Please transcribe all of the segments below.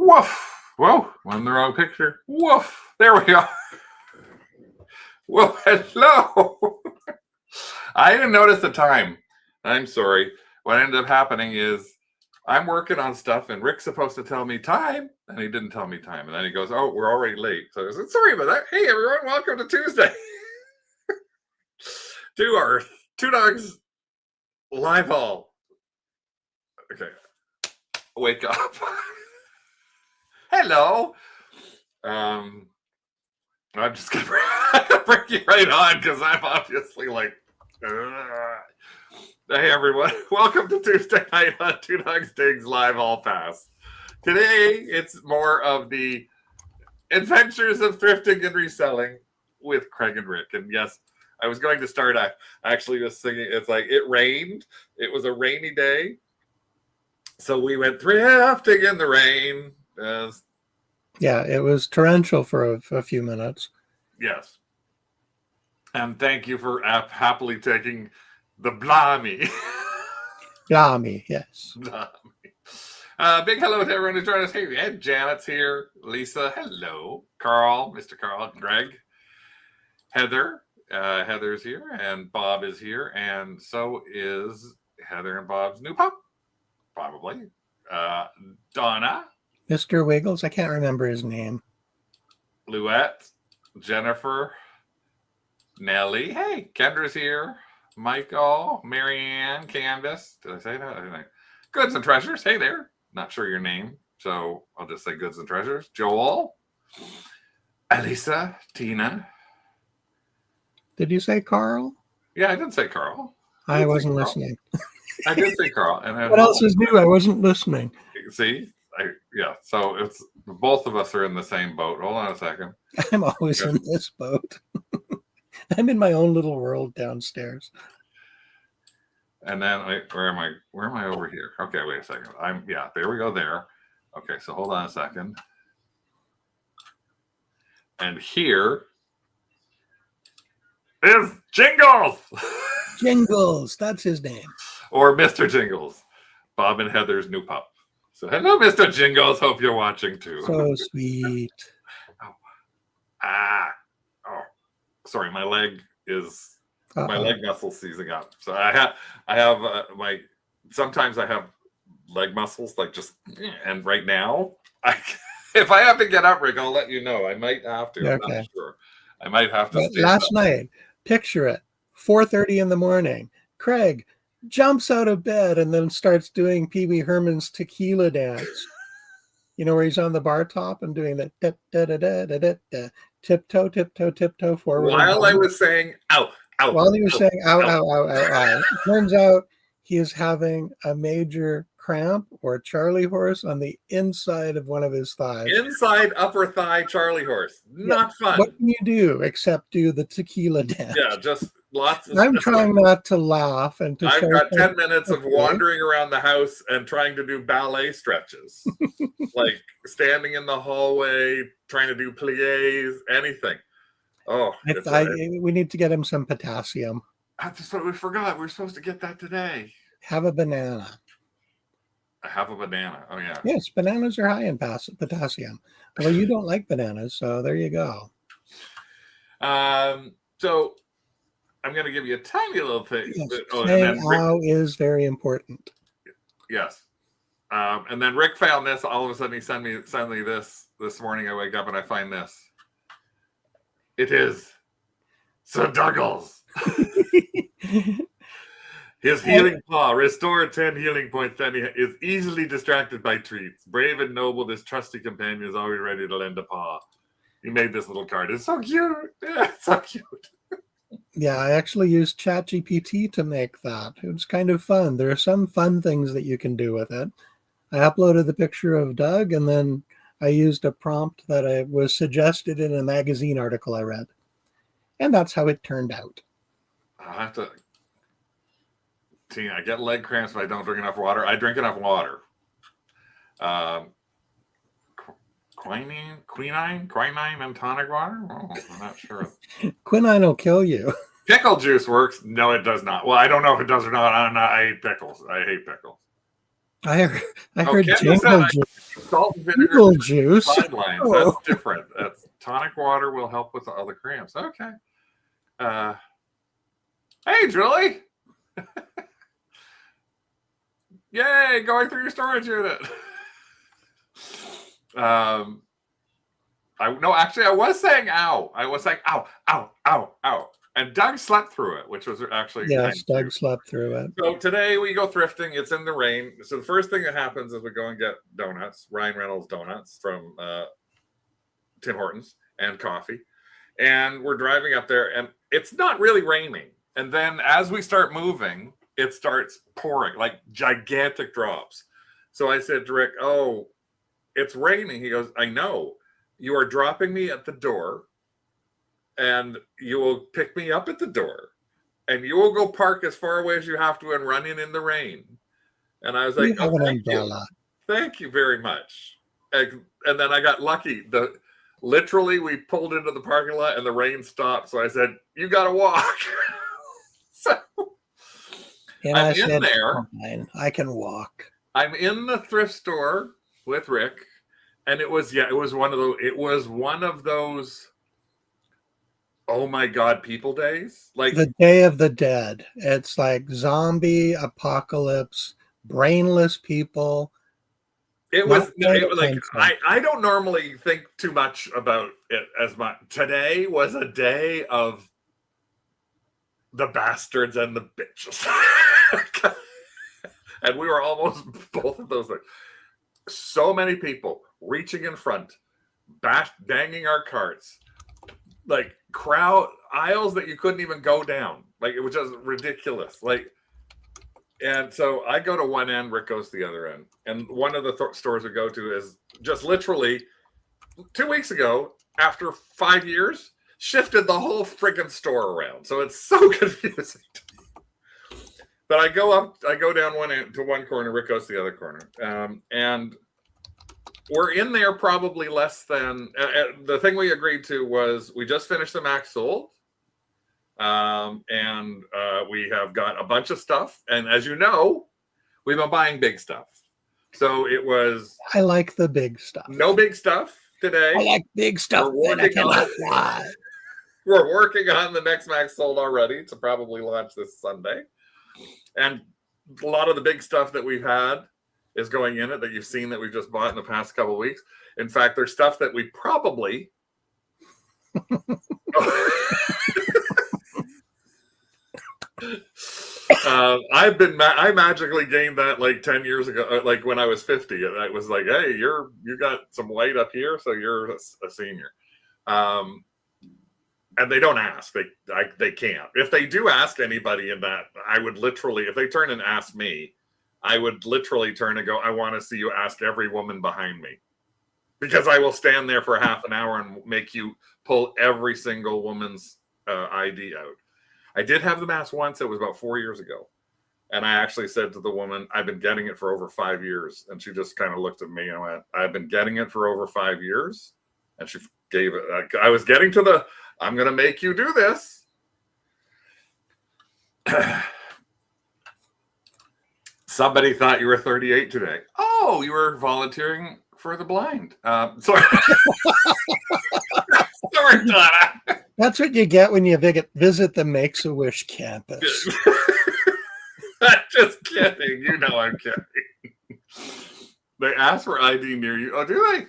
Woof. Whoa, I'm in the wrong picture. Woof. There we go. Well, hello. I didn't notice the time. I'm sorry. What ended up happening is I'm working on stuff and Rick's supposed to tell me time, and he didn't tell me time. And then he goes, oh, we're already late. So I said, sorry about that. Hey, everyone, welcome to Tuesday. To our Two Dogs live haul. Okay. Wake up. Hello. I'm just going to bring you right on because I'm obviously like, hey, everyone. Welcome to Tuesday night on 2DogsDigs live haul pass. Today, it's more of the adventures of thrifting and reselling with Craig and Rick. And yes, I was going to start, I actually was singing, it's like, it rained. It was a rainy day. So we went thrifting in the rain. Yeah, it was torrential for a few minutes. Yes. And thank you for happily taking the blimey. Blimey, yes. Blimey. Big hello to everyone who's joined us. Hey, Ed, Janet's here. Lisa, hello. Carl, Mr. Carl, Greg, Heather. Heather's here, and Bob is here, and so is Heather and Bob's new pup, probably. Donna. Mr. Wiggles, I can't remember his name. Louette, Jennifer, Nellie. Hey, Kendra's here. Michael, Marianne, Candace. Did I say that? Goods and Treasures. Hey there. Not sure your name, so I'll just say Goods and Treasures. Joel, Elisa, Tina. Did you say Carl? Yeah, I did say Carl. I wasn't listening. I did say Carl. And what else is new? I wasn't listening. See? Yeah, so it's both of us are in the same boat. Hold on a second. I'm always in this boat. I'm in my own little world downstairs. And then where am I? Where am I over here? Okay, wait a second. There we go there. Okay, so hold on a second. And here is Jingles. Jingles, that's his name. Or Mr. Jingles, Bob and Heather's new pup. So hello, Mr. Jingles. Hope you're watching too. So sweet. Sorry, my leg is my leg muscles seizing up. So I have sometimes I have leg muscles like just, and right now if I have to get up, Rick, I'll let you know. I might have to. I'm not sure. I might have to. Last night, picture it, 4:30 in the morning. Craig jumps out of bed and then starts doing Pee Wee Herman's tequila dance. You know, where he's on the bar top and doing the tiptoe, tiptoe, tiptoe forward. While I was saying, ow, ow. While he was saying, ow, ow, ow, ow, ow. It turns out he is having a major cramp or Charlie horse on the inside of one of his thighs. Inside upper thigh Charlie horse. Not fun. What can you do except do the tequila dance? Yeah, just lots of I'm trying not to laugh and to I've got 10 minutes of wandering around the house and trying to do ballet stretches. Like standing in the hallway, trying to do plies, anything. Oh, we need to get him some potassium. That's what we forgot. We were supposed to get that today. Have a banana. Have a banana. Oh, yeah. Yes, bananas are high in potassium. Well, you don't like bananas, so there you go. So I'm going to give you a tiny little thing. Yes, saying ow is very important. Yes. And then Rick found this. All of a sudden, he sent me this morning. I wake up and I find this. It is Sir Douglas. His healing paw, restored 10 healing points, then he is easily distracted by treats. Brave and noble, this trusty companion is always ready to lend a paw. He made this little card. It's so cute. Yeah, it's so cute. Yeah, I actually used ChatGPT to make that. It was kind of fun. There are some fun things that you can do with it. I uploaded the picture of Doug, and then I used a prompt that was suggested in a magazine article I read. And that's how it turned out. I'll have to... I get leg cramps if I don't drink enough water. I drink enough water. Quinine and tonic water? Oh, I'm not sure. Quinine will kill you. Pickle juice works. No, it does not. Well, I don't know if it does or not. I hate pickles. I hate pickles. I heard Kendra said jingle juice. salt and vinegar Jingle juice. sidelines. Oh. That's different. That's tonic water will help with all the cramps. Okay. Hey, Julie. Yay, going through your storage unit. Actually, I was saying ow. I was saying ow, ow, ow, ow. And Doug slept through it, which was actually Yes, Doug slept through it. So today we go thrifting. It's in the rain. So the first thing that happens is we go and get donuts, Ryan Reynolds donuts from Tim Hortons, and coffee. And we're driving up there, and it's not really raining. And then as we start moving, it starts pouring, like gigantic drops. So I said to Rick, oh, it's raining. He goes, I know. You are dropping me at the door, and you will pick me up at the door, and you will go park as far away as you have to and run in the rain. And I was like, oh, thank you very much. And then I got lucky. Literally, we pulled into the parking lot and the rain stopped. So I said, you got to walk. So and I'm in there. Fine. I can walk. I'm in the thrift store with Rick. And it was one of those, oh my God, people days. Like the Day of the Dead. It's like zombie apocalypse, brainless people. It was like, I don't normally think too much about it as much. Today was a day of the bastards and the bitches. And we were almost both of those things. So many people reaching in front, banging our carts, like crowd aisles that you couldn't even go down. Like it was just ridiculous. Like, and so I go to one end, Rick goes to the other end. And one of the stores we go to is just literally 2 weeks ago, after 5 years, shifted the whole friggin' store around. So it's so confusing. But I go down one end to one corner, Rick goes to the other corner. And we're in there probably less than, the thing we agreed to was we just finished the Max Sold. And we have got a bunch of stuff. And as you know, we've been buying big stuff. So it was. I like the big stuff. No big stuff today. I like big stuff. We're working on the next Max Sold already to probably launch this Sunday. And a lot of the big stuff that we've had is going in it that you've seen that we've just bought in the past couple of weeks. In fact, there's stuff that we probably I magically gained that like 10 years ago, like when I was 50. And I was like, hey, you got some white up here, so you're a senior. And they don't ask. They can't. If they do ask anybody in that, I would literally, if they turn and ask me, I would literally turn and go, I want to see you ask every woman behind me. Because I will stand there for half an hour and make you pull every single woman's ID out. I did have the mask once. It was about 4 years ago. And I actually said to the woman, I've been getting it for over 5 years. And she just kind of looked at me and went, I've been getting it for over 5 years. And she gave it. I was getting to I'm going to make you do this. Somebody thought you were 38 today. Oh, you were volunteering for the blind. Sorry. Sorry, Donna. That's what you get when you visit the Makes-A-Wish campus. I'm just kidding. You know I'm kidding. They ask for ID near you. Oh, do they?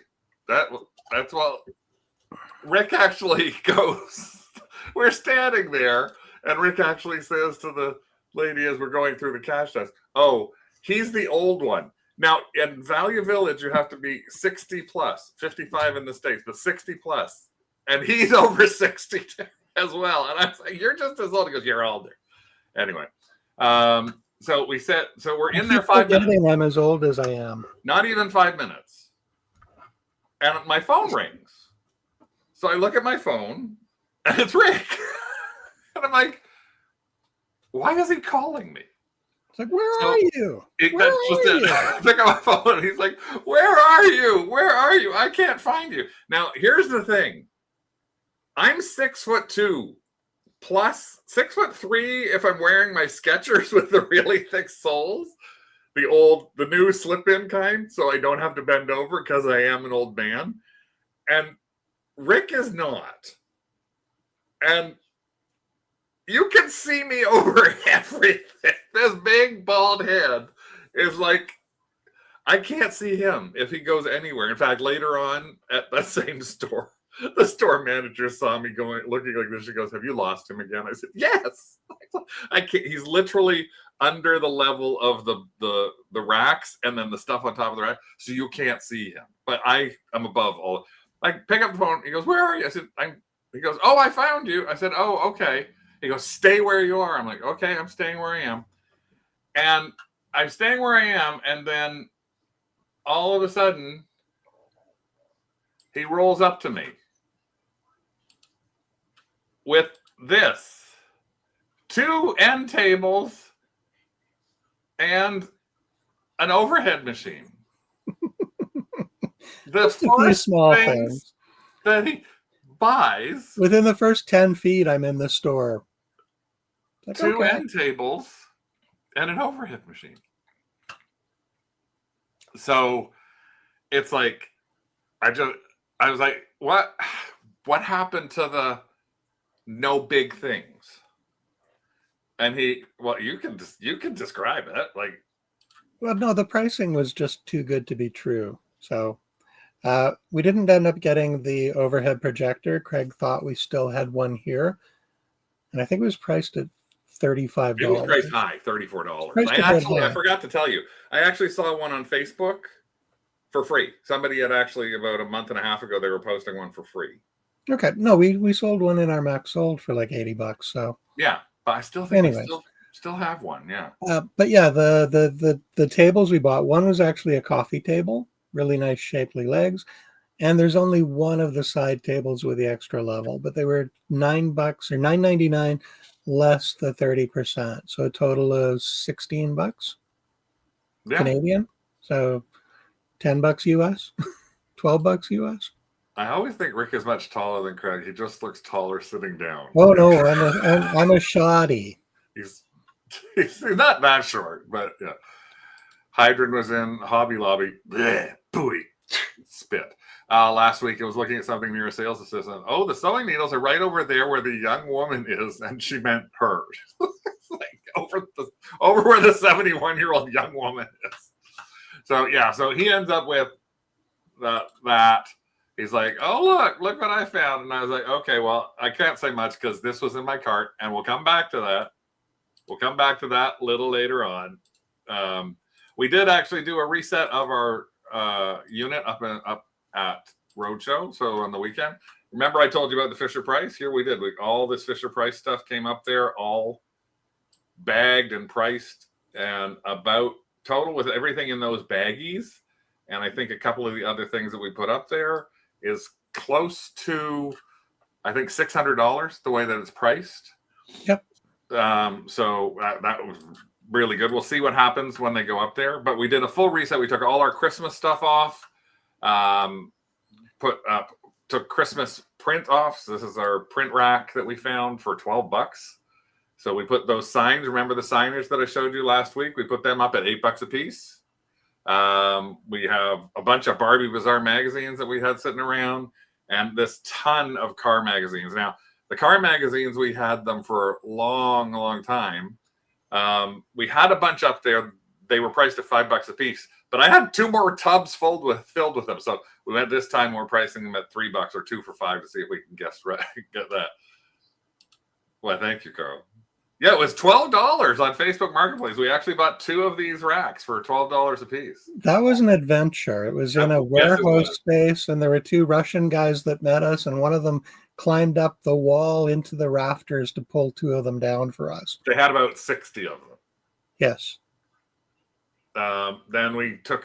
That's well. Rick actually goes. We're standing there, and Rick actually says to the lady as we're going through the cash desk, "Oh, he's the old one." Now, in Value Village, you have to be 60 plus, 55 in the States, but 60 plus. And he's over 60 as well. And I was like, you're just as old. He goes, you're older. Anyway, so we're in there 5 minutes. I'm as old as I am. Not even 5 minutes. And my phone rings. So I look at my phone, and it's Rick. And I'm like, why is he calling me? It's like, where are you? I pick up my phone, and he's like, where are you? Where are you? I can't find you. Now, here's the thing. I'm 6'2", plus 6'3" if I'm wearing my Skechers with the really thick soles. the new slip-in kind, so I don't have to bend over because I am an old man. And Rick is not. And you can see me over everything. This big bald head is like, I can't see him if he goes anywhere. In fact, later on at that same store, the store manager saw me looking like this. She goes, "Have you lost him again?" I said, "Yes." I can't. He's literally under the level of the racks and then the stuff on top of the rack, so you can't see him. But I am above all. I pick up the phone. He goes, "Where are you?" I said, He goes, "Oh, I found you." I said, "Oh, okay." He goes, "Stay where you are." I'm like, "Okay, I'm staying where I am." And I'm staying where I am, and then all of a sudden, he rolls up to me with this 2 end tables and an overhead machine. The first small things that he buys within the first 10 feet, I'm in the store. Like, 2 end tables and an overhead machine. So it's like, I was like, what happened to the no big things? And you can describe it. Like, well, no, the pricing was just too good to be true. So we didn't end up getting the overhead projector. Craig thought we still had one here. And I think it was priced at $35. It was priced high, $34. I forgot to tell you, I actually saw one on Facebook for free. Somebody had actually, about a month and a half ago, they were posting one for free. Okay. No, we sold one in our Max Sold for like $80. So yeah, but I still think we still have one. Yeah. But yeah, the tables we bought, one was actually a coffee table, really nice shapely legs. And there's only one of the side tables with the extra level, but they were $9 or $9.99 less the 30%. So a total of $16 Canadian. So $10 US, $12 US. I always think Rick is much taller than Craig. He just looks taller sitting down. Oh no, I'm a shoddy. He's not that short, but yeah. Hydron was in Hobby Lobby. Bleh, booey, spit. Last week, I was looking at something near a sales assistant. Oh, the sewing needles are right over there where the young woman is, and she meant her. Like over where the 71-year-old young woman is. So yeah, so he ends up with that. He's like, "Oh, look what I found," and I was like, "Okay, well, I can't say much because this was in my cart, and we'll come back to that. We'll come back to that a little later on." We did actually do a reset of our unit up at Roadshow. So on the weekend, remember I told you about the Fisher Price? Here we did. All this Fisher Price stuff came up there, all bagged and priced, and about total with everything in those baggies. And I think a couple of the other things that we put up there is close to, I think, $600 the way that it's priced. Yep. So that was really good. We'll see what happens when they go up there. But we did a full reset. We took all our Christmas stuff off. Took Christmas print off. So this is our print rack that we found for $12. So we put those signs. Remember the signage that I showed you last week? We put them up at $8 a piece. We have a bunch of Barbie Bazaar magazines that we had sitting around, and this ton of car magazines. Now, the car magazines, we had them for a long, long time. We had a bunch up there. They were priced at $5 a piece, but I had 2 more tubs filled with them. So we went this time, we're pricing them at $3 or 2 for $5 to see if we can get that. Well, thank you, Carl. Yeah, it was $12 on Facebook Marketplace. We actually bought 2 of these racks for $12 a piece. That was an adventure. It was in a warehouse space, and there were 2 Russian guys that met us, and one of them climbed up the wall into the rafters to pull 2 of them down for us. They had about 60 of them. Yes. Then we took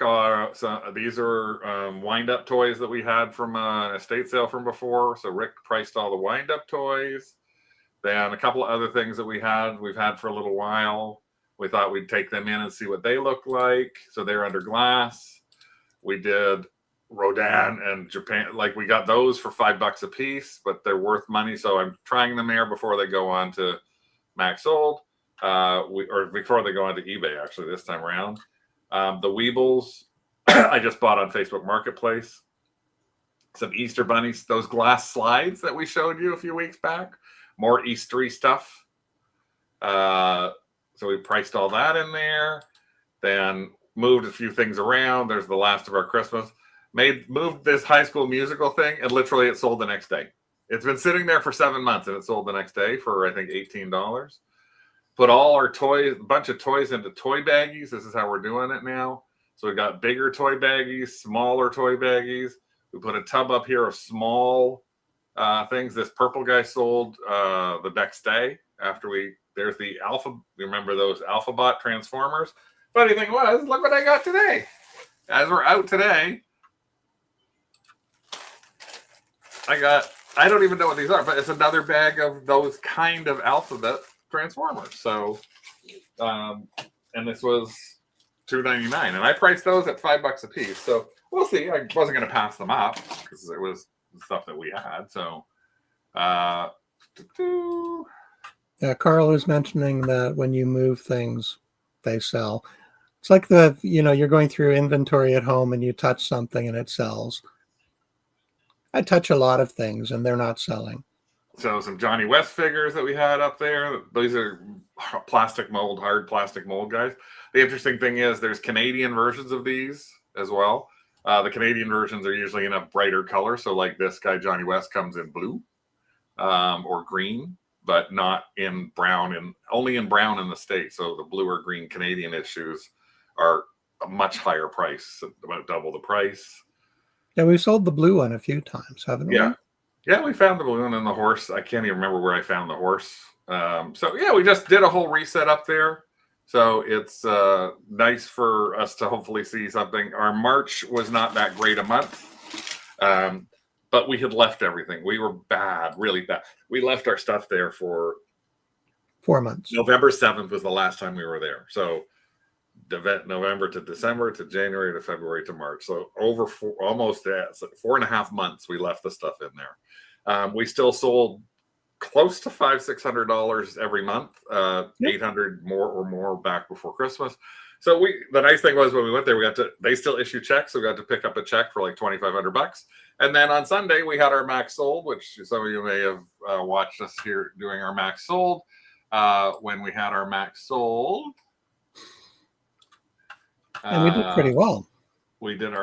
these are wind-up toys that we had from an estate sale from before. So Rick priced all the wind-up toys. Then a couple of other things that we've had for a little while. We thought we'd take them in and see what they look like. So they're under glass. We did Rodin and Japan. Like, we got those for $5 a piece, but they're worth money. So I'm trying them there before they go on to Max Sold, or before they go on to eBay, actually, this time around. The Weebles, I just bought on Facebook Marketplace. Some Easter bunnies, those glass slides that we showed you a few weeks back. More Eastery stuff. So we priced all that in there. Then moved a few things around. There's the last of our Christmas. Moved this High School Musical thing, and literally it sold the next day. It's been sitting there for 7 months, and it sold the next day for, I think, $18. Put all our toys, a bunch of toys into toy baggies. This is how we're doing it now. So we got bigger toy baggies, smaller toy baggies. We put a tub up here of small things. This purple guy sold the next day after there's the Alpha. Remember those Alphabot Transformers? Funny thing was, look what I got today. As we're out today, I don't even know what these are, but it's another bag of those kind of Alphabet Transformers. So, and this was $2.99, and I priced those at $5 a piece. So we'll see. I wasn't going to pass them up because it was the stuff that we had. So, yeah, Carl was mentioning that when you move things, they sell. It's like you're going through inventory at home and you touch something and it sells. I touch a lot of things and they're not selling. So some Johnny West figures that we had up there. These are plastic mold, hard plastic mold guys. The interesting thing is there's Canadian versions of these as well. The Canadian versions are usually in a brighter color. So like this guy, Johnny West, comes in blue or green, but not in brown, and only in brown in the States. So the blue or green Canadian issues are a much higher price, about double the price. Yeah, we've sold the blue one a few times, haven't we? Yeah, we found the blue one and the horse. I can't even remember where I found the horse. So yeah, we just did a whole reset up there. So it's nice for us to hopefully see something. Our March was not that great a month, but we had left everything. We were bad, really bad. We left our stuff there for 4 months. November 7th was the last time we were there. So November to December to January to February to March. So over almost 4.5 months we left the stuff in there. We still sold close to $500-600 every month, $800 more back before Christmas. So the nice thing was when we went there, they still issue checks, so we got to pick up a check for like $2,500. And then on Sunday we had our max sold, which some of you may have watched us here doing our max sold. When we had our max sold, and we did pretty well. We did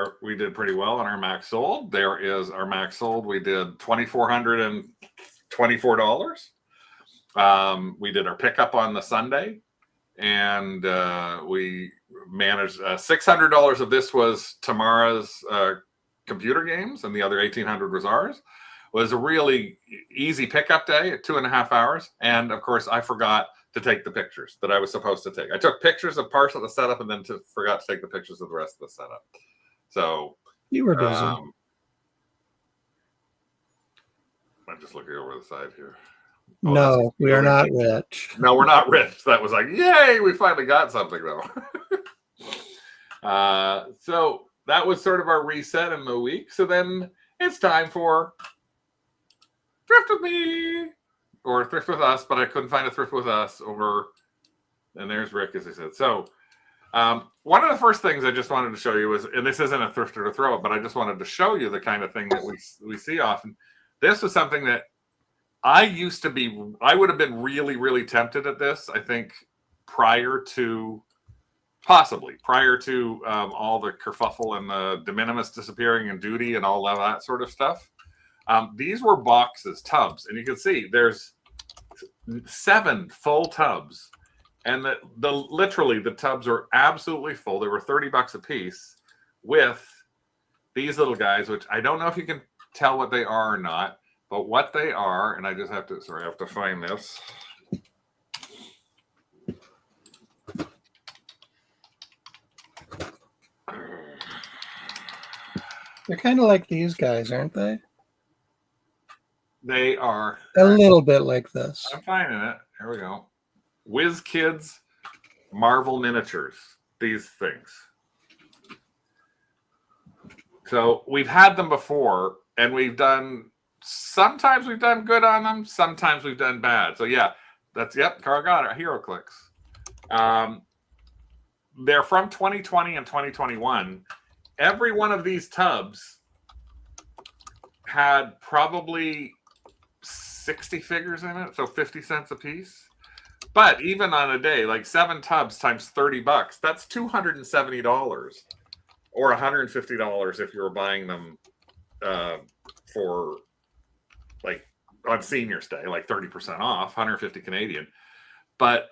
pretty well on our max sold. There is our max sold. We did $2,424. We did our pickup on the Sunday, and we managed $600 of this was Tamara's computer games, and the other $1,800 was ours. It was a really easy pickup day at 2.5 hours, and of course I forgot to take the pictures that I was supposed to take. I took pictures of parts of the setup and then forgot to take the pictures of the rest of the setup. So you were busy. I'm just looking over the side here. Oh, no, we are not rich. No, we're not rich. That was like, yay, we finally got something though. So that was sort of our reset in the week. So then it's time for Thrift with Me. Or Thrift with Us, but I couldn't find a Thrift with Us and there's Rick, as I said. So one of the first things I just wanted to show you was, and this isn't a thrifter to throw it, but I just wanted to show you the kind of thing that we see often. This was something that I would have been really, really tempted at this, I think, prior to all the kerfuffle and the de minimis disappearing and duty and all of that sort of stuff. These were boxes, tubs, and you can see there's 7 full tubs, and literally the tubs are absolutely full. They were $30 a piece with these little guys, which I don't know if you can tell what they are or not, but what they are, and I have to find this. They're kind of like these guys, aren't they? They are a little bit like this. I'm finding it. Here we go. Whiz Kids Marvel miniatures. These things. So we've had them before, and sometimes we've done good on them. Sometimes we've done bad. So yeah, Carl got it. Hero Clicks. they're from 2020 and 2021. Every one of these tubs had probably 60 figures in it, so 50 cents a piece. But even on a day, like 7 tubs times $30, that's $270 or $150 if you were buying them for like on Senior's Day, like 30% off, 150 Canadian. But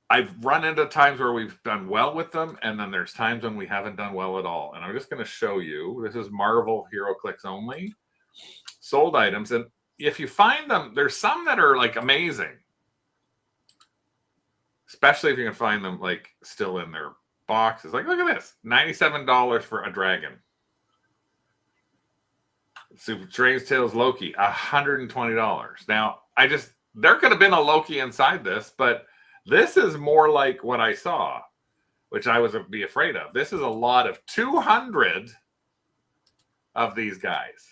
I've run into times where we've done well with them, and then there's times when we haven't done well at all. And I'm just going to show you. This is Marvel HeroClix only sold items, and if you find them, there's some that are like amazing, especially if you can find them like still in their boxes. Like, look at this, $97 for a dragon. Super Strange Tales Loki, $120. Now, there could have been a Loki inside this, but this is more like what I saw, which I was be afraid of. This is a lot of 200 of these guys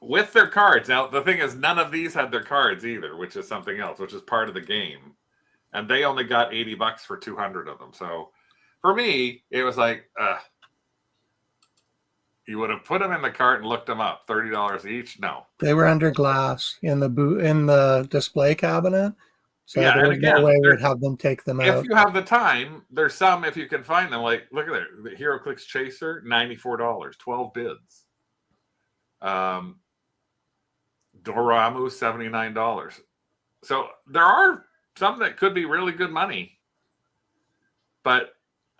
with their cards. Now, the thing is, none of these had their cards either, which is something else, which is part of the game. And they only got $80 for 200 of them. So for me, it was like, you would have put them in the cart and looked them up. $30 each? No. They were under glass in the display cabinet. So yeah, there was no way we'd have them take them out. If you have the time, there's some, if you can find them, like, look at it. The HeroClix Chaser, $94, 12 bids. Doramu, $79. So there are some that could be really good money, but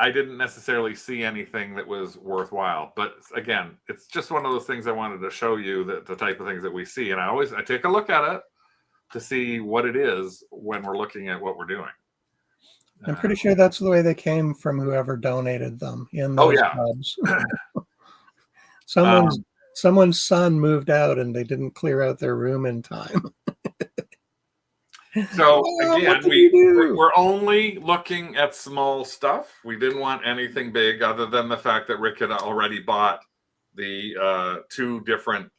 I didn't necessarily see anything that was worthwhile. But again, it's just one of those things I wanted to show you, that the type of things that we see. And I take a look at it to see what it is when we're looking at what we're doing. I'm pretty sure that's the way they came from whoever donated them in those tubs. Someone's son moved out and they didn't clear out their room in time. So again, we're only looking at small stuff. We didn't want anything big, other than the fact that Rick had already bought the 2 different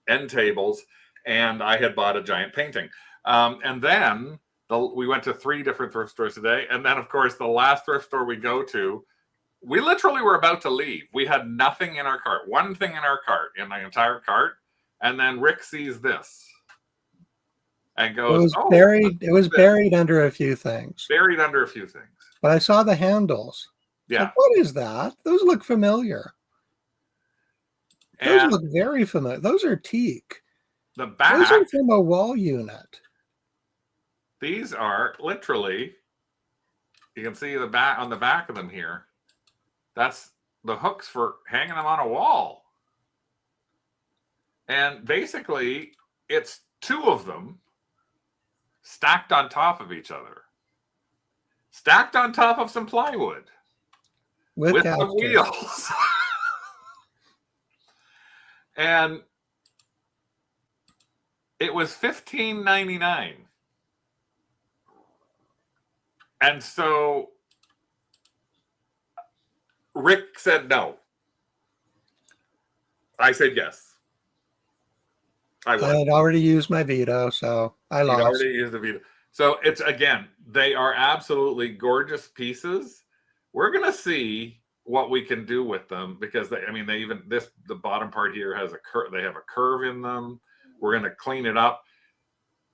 end tables, and I had bought a giant painting. And then we went to 3 different thrift stores today. And then, of course, the last thrift store we go to, we literally were about to leave. We had nothing in our cart, one thing in our cart, in the entire cart. And then Rick sees this and goes, it was buried under a few things. Buried under a few things. But I saw the handles. Yeah. Like, what is that? Those look familiar. Those look very familiar. Those are teak. The back. Those are from a wall unit. These are literally, you can see the back on the back of them here. That's the hooks for hanging them on a wall. And basically, it's 2 of them stacked on top of each other. Stacked on top of some plywood. With the wheels. And it was $15.99. And so Rick said no. I said yes. I had already used my veto, so I lost. You already used the veto. So it's, again, they are absolutely gorgeous pieces. We're going to see what we can do with them, because the bottom part here has a curve. They have a curve in them. We're going to clean it up.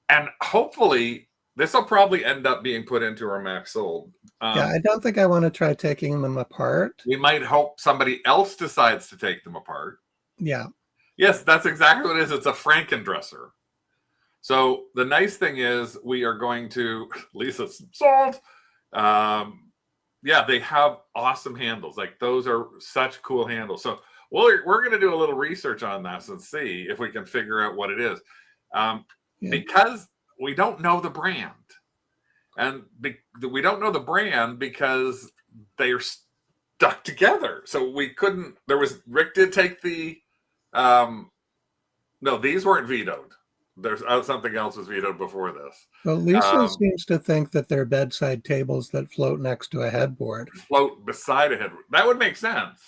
And hopefully this will probably end up being put into our max sold. I don't think I want to try taking them apart. We might hope somebody else decides to take them apart. Yeah. Yes, that's exactly what it is. It's a Frankendresser. So the nice thing is we are going to, Lisa, some salt. They have awesome handles. Like, those are such cool handles. So we're going to do a little research on this and see if we can figure out what it is. Because we don't know the brand. And we don't know the brand because they are stuck together. So we couldn't, Rick did take the, no, these weren't vetoed. There's something else was vetoed before this. Well, Lisa seems to think that they're bedside tables that float next to a headboard. Float beside a headboard. That would make sense.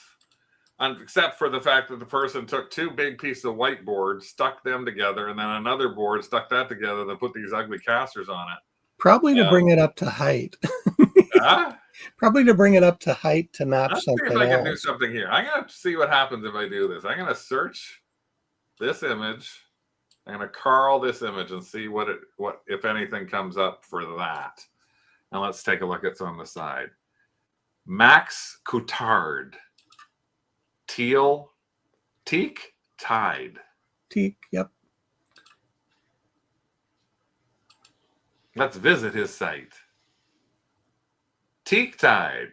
Except for the fact that the person took 2 big pieces of whiteboard, stuck them together, and then another board, stuck that together, then put these ugly casters on it. Probably to bring it up to height. Probably to bring it up to height to match Let's something see if I can do else. something here. I'm going to see what happens if I do this. I'm going to search this image. I'm going to carl this image and see what if anything comes up for that. Now let's take a look at some on the side. Max Coutard. Teak Tide. Teak, yep. Let's visit his site. Teak Tide.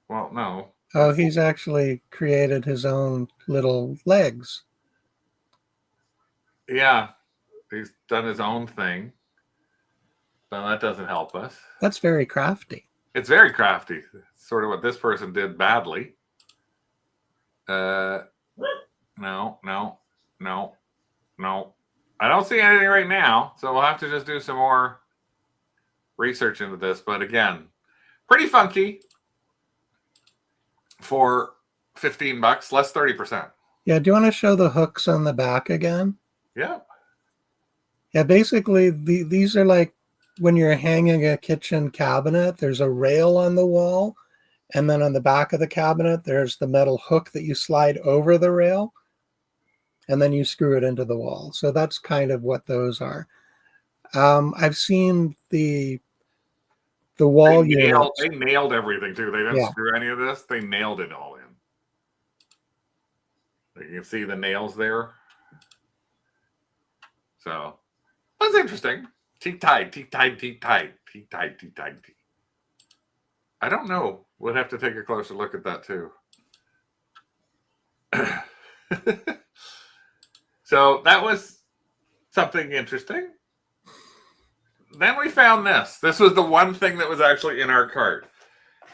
Well, no. Oh, he's actually created his own little legs. Yeah, he's done his own thing. But that doesn't help us. That's very crafty. It's very crafty. Sort of what this person did badly. No. I don't see anything right now, so we'll have to just do some more research into this. But again, pretty funky for $15, less 30%. Yeah, do you want to show the hooks on the back again? Yeah. Yeah, basically these are like when you're hanging a kitchen cabinet, there's a rail on the wall, and then on the back of the cabinet, there's the metal hook that you slide over the rail, and then you screw it into the wall. So that's kind of what those are. I've seen the wall units. They nailed everything too. They didn't screw any of this. They nailed it all in. You can see the nails there. So that's interesting. Teak Tide. I don't know. We'll have to take a closer look at that too. So that was something interesting. Then we found this. This was the one thing that was actually in our cart.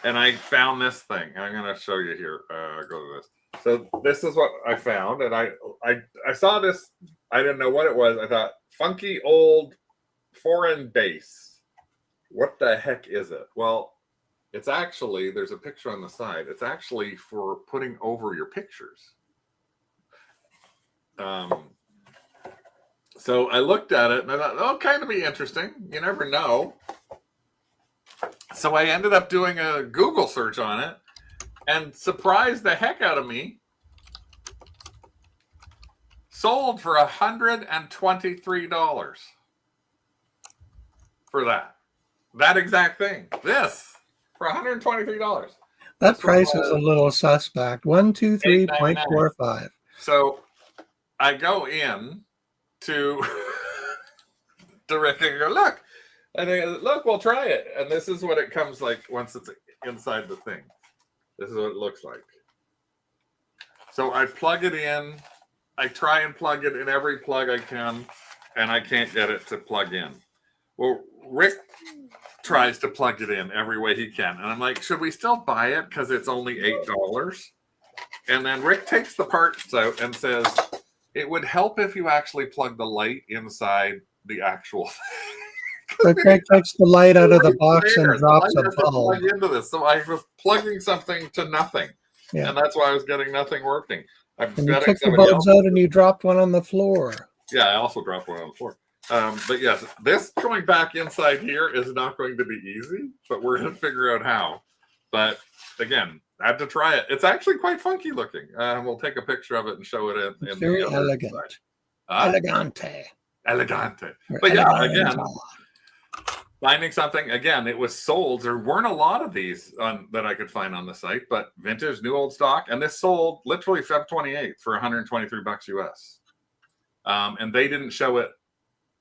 And I found this thing. I'm going to show you here. Go to this. So this is what I found. And I saw this. I didn't know what it was. I thought, funky old foreign base. What the heck is it? Well, it's actually, there's a picture on the side. It's actually for putting over your pictures. So I looked at it and I thought, oh, kind of be interesting. You never know. So I ended up doing a Google search on it and surprised the heck out of me. Sold for $123 for that exact thing. This for $123. That price is a little suspect. 123.45. So I go in to Rick and go, look. And they go, look, we'll try it. And this is what it comes like once it's inside the thing. This is what it looks like. So I plug it in. I try and plug it in every plug I can, and I can't get it to plug in. Well, Rick tries to plug it in every way he can. And I'm like, should we still buy it because it's only $8? And then Rick takes the parts out and says, it would help if you actually plug the light inside the actual thing. Rick takes the light out of the box and drops a bulb. Plug into this. So I was plugging something to nothing. Yeah. And that's why I was getting nothing working. And you took the bulbs out and you dropped one on the floor. Yeah, I also dropped one on the floor. But yes, this coming back inside here is not going to be easy, but we're going to figure out how. But again, I had to try it. It's actually quite funky looking. We'll take a picture of it and show it in. It's very elegant. Elegante. But yeah, again, finding something, again, it was sold. There weren't a lot of these that I could find on the site, but vintage, new old stock. And this sold literally Feb 28th for $123 US. And they didn't show it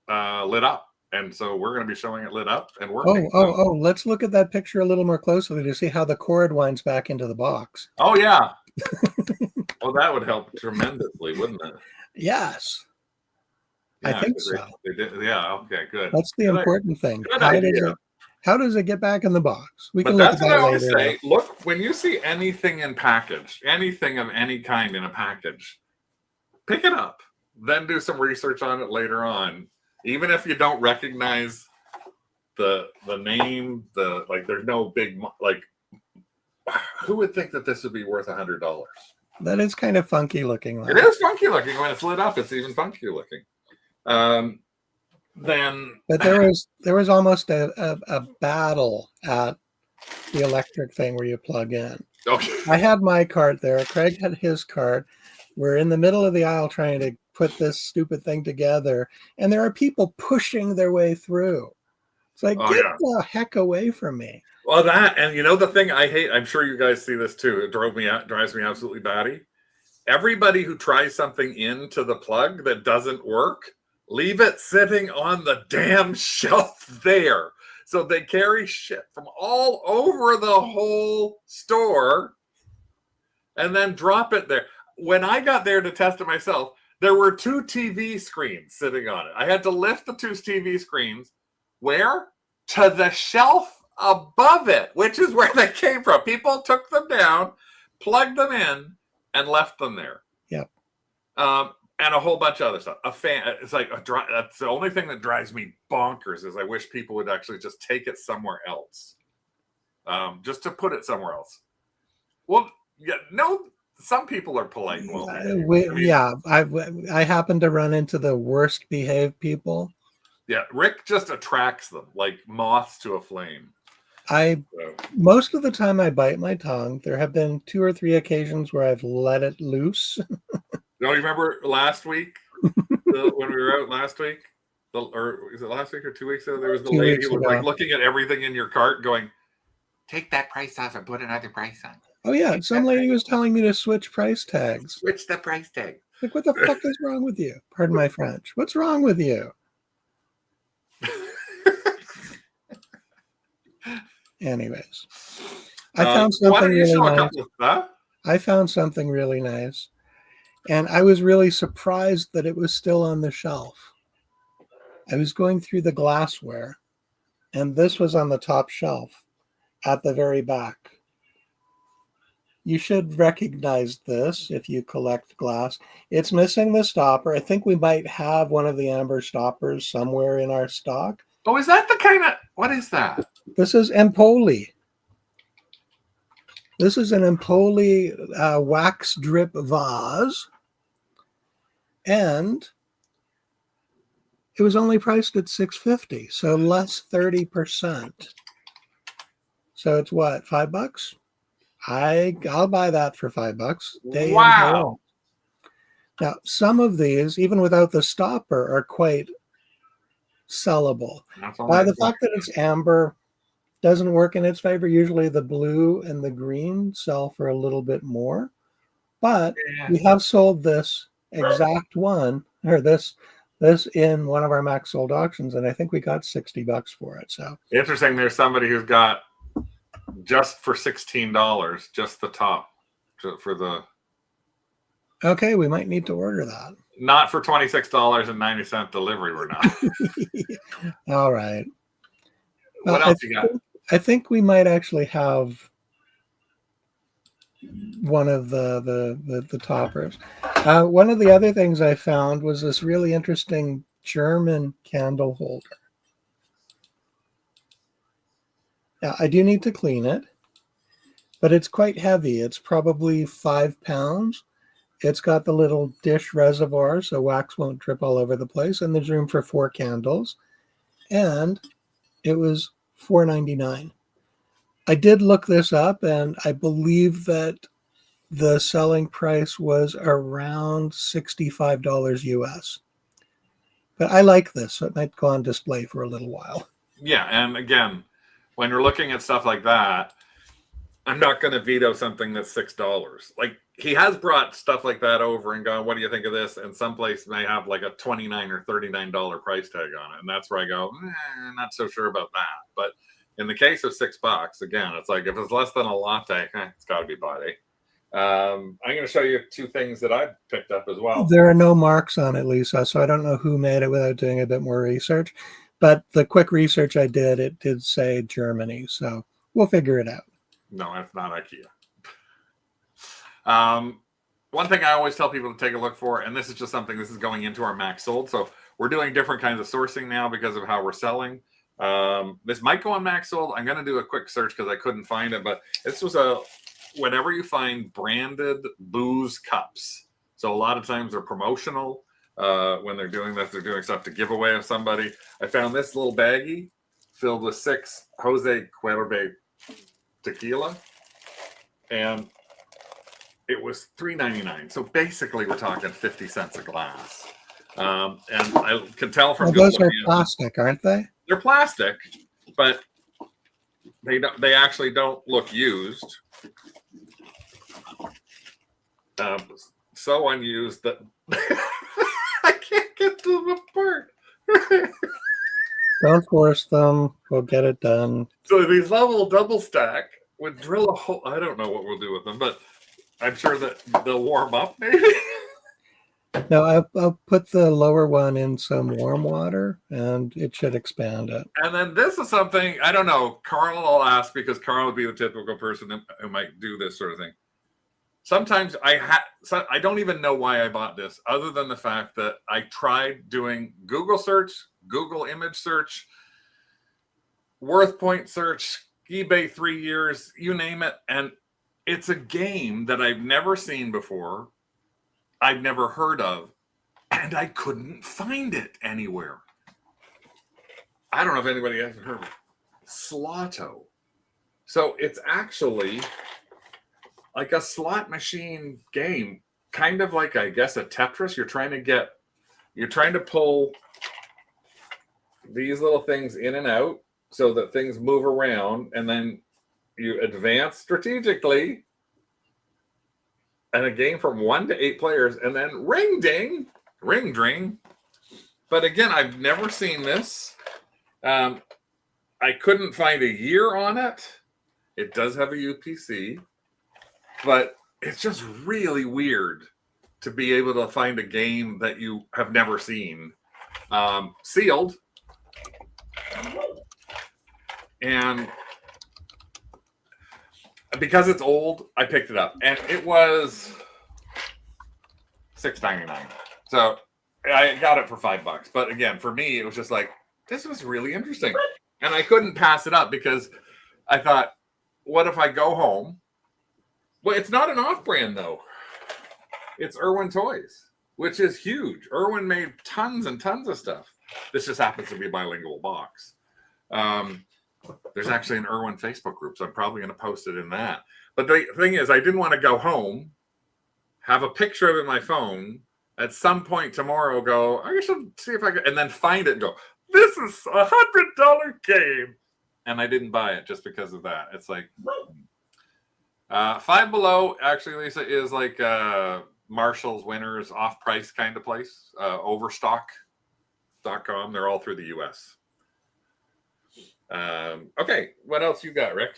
lit up. And so we're going to be showing it lit up and working. Oh, let's look at that picture a little more closely to see how the cord winds back into the box. Oh, yeah. Well, that would help tremendously, wouldn't it? Yes. Yeah, I think so. They did, yeah, okay, good. That's the important thing. How does it get back in the box? We can look at that later. Say, look, when you see anything in package, anything of any kind in a package, pick it up. Then do some research on it later on. Even if you don't recognize the name, there's no big, who would think that this would be worth $100? That is kind of funky looking. It is funky looking. When it's lit up, it's even funky looking. then But there was almost a battle at the electric thing where you plug in. okay. I had my cart there. Craig had his cart. We're in the middle of the aisle trying to put this stupid thing together, and there are people pushing their way through. It's like, Oh get yeah. the heck away from me. Well, that, and you know the thing I hate. I'm sure you guys see this too. It drives me absolutely batty. Everybody who tries something into the plug that doesn't work, leave it sitting on the damn shelf there. So they carry shit from all over the whole store and then drop it there. When I got there to test it myself, there were 2 TV screens sitting on it. I had to lift the 2 TV screens where? To the shelf above it, which is where they came from. People took them down, plugged them in, and left them there. Yep. And a whole bunch of other stuff. A fan. It's like that's the only thing that drives me bonkers. Is I wish people would actually just take it somewhere else, just to put it somewhere else. Well, yeah, no. Some people are polite. Well, I happen to run into the worst behaved people. Yeah, Rick just attracts them like moths to a flame. Most of the time I bite my tongue. There have been 2 or 3 occasions where I've let it loose. Don't you remember last week when we were out last week? Or is it last week or 2 weeks ago? There was the lady who was like looking at everything in your cart going, take that price off and put another price on. Oh yeah, some lady was telling me to switch price tags. Switch the price tag. Like, what the fuck is wrong with you? Pardon my French. What's wrong with you? Anyways, I found something really nice. I found something really nice, and I was really surprised that it was still on the shelf. I was going through the glassware, and this was on the top shelf at the very back. You should recognize this if you collect glass. It's missing the stopper. I think we might have one of the amber stoppers somewhere in our stock. Oh, is that the kind of, what is that? This is Empoli. This is an Empoli wax drip vase. And it was only priced at $6.50, so less 30%. So it's what, $5? I'll buy that for $5. Wow. Now, some of these, even without the stopper, are quite sellable. By the fact that it's amber doesn't work in its favor. Usually the blue and the green sell for a little bit more. But we have sold this exact one, or this in one of our max sold auctions, and I think we got $60 for it. So interesting. There's somebody who's got just for $16, just the top for the. Okay, we might need to order that. Not for $26.90 delivery. We're not. All right. What else you got? I think we might actually have one of the toppers. One of the other things I found was this really interesting German candle holder. Now, I do need to clean it, but it's quite heavy. It's probably 5 pounds. It's got the little dish reservoir, so wax won't drip all over the place, and there's room for 4 candles. And it was $4.99. I did look this up, and I believe that the selling price was around $65 US. But I like this, so it might go on display for a little while. Yeah, and again, when you're looking at stuff like that, I'm not going to veto something that's $6. Like, he has brought stuff like that over and gone, what do you think of this? And some place may have like a $29 or $39 price tag on it. And that's where I go, not so sure about that. But in the case of $6, again, it's like if it's less than a latte, it's got to be body. I'm going to show you 2 things that I picked up as well. There are no marks on it, Lisa, so I don't know who made it without doing a bit more research. But the quick research I did, it did say Germany, so we'll figure it out. No, it's not IKEA. One thing I always tell people to take a look for, and this is just something, this is going into our max sold. So we're doing different kinds of sourcing now because of how we're selling. This might go on max sold. I'm going to do a quick search because I couldn't find it, but this was whenever you find branded booze cups. So a lot of times they're promotional. when they're doing this. They're doing stuff to give away of somebody. I found this little baggie filled with 6 Jose Cuervo tequila, and it was $3.99. So basically, we're talking 50 cents a glass. And I can tell from those are plastic, aren't they? They're plastic, but they actually don't look used. So unused that I can't get them apart. Don't force them. We'll get it done. So these level double stack would drill a hole. I don't know what we'll do with them, but I'm sure that they'll warm up maybe. No, I'll put the lower one in some warm water, and it should expand it. And then this is something, I don't know, Carl I'll ask, because Carl would be the typical person who might do this sort of thing. Sometimes I don't even know why I bought this, other than the fact that I tried doing Google search, Google image search, worth point search, eBay 3 years, you name it. And it's a game that I've never seen before. I've never heard of, and I couldn't find it anywhere. I don't know if anybody has heard of it. Slotto. So it's actually like a slot machine game, kind of like, I guess, a Tetris. You're trying to pull these little things in and out so that things move around, and then you advance strategically. And a game from 1 to 8 players, and then ring ding, ring dring. But again, I've never seen this. I couldn't find a year on it. It does have a UPC, but it's just really weird to be able to find a game that you have never seen. Sealed. And because it's old, I picked it up, and it was $6.99. So I got it for $5. But again, for me, it was just like, this was really interesting, and I couldn't pass it up because I thought, what if I go home? Well, it's not an off-brand though. It's Irwin Toys, which is huge. Irwin made tons and tons of stuff. This just happens to be a bilingual box. There's actually an Irwin Facebook group, so I'm probably going to post it in that. But the thing is, I didn't want to go home, have a picture of it in my phone, at some point tomorrow go, I should see if I can, and then find it and go, this is $100 game. And I didn't buy it just because of that. It's like, Five Below, actually, Lisa, is like Marshall's Winners off-price kind of place, overstock.com. They're all through the U.S. Okay, what else you got, Rick?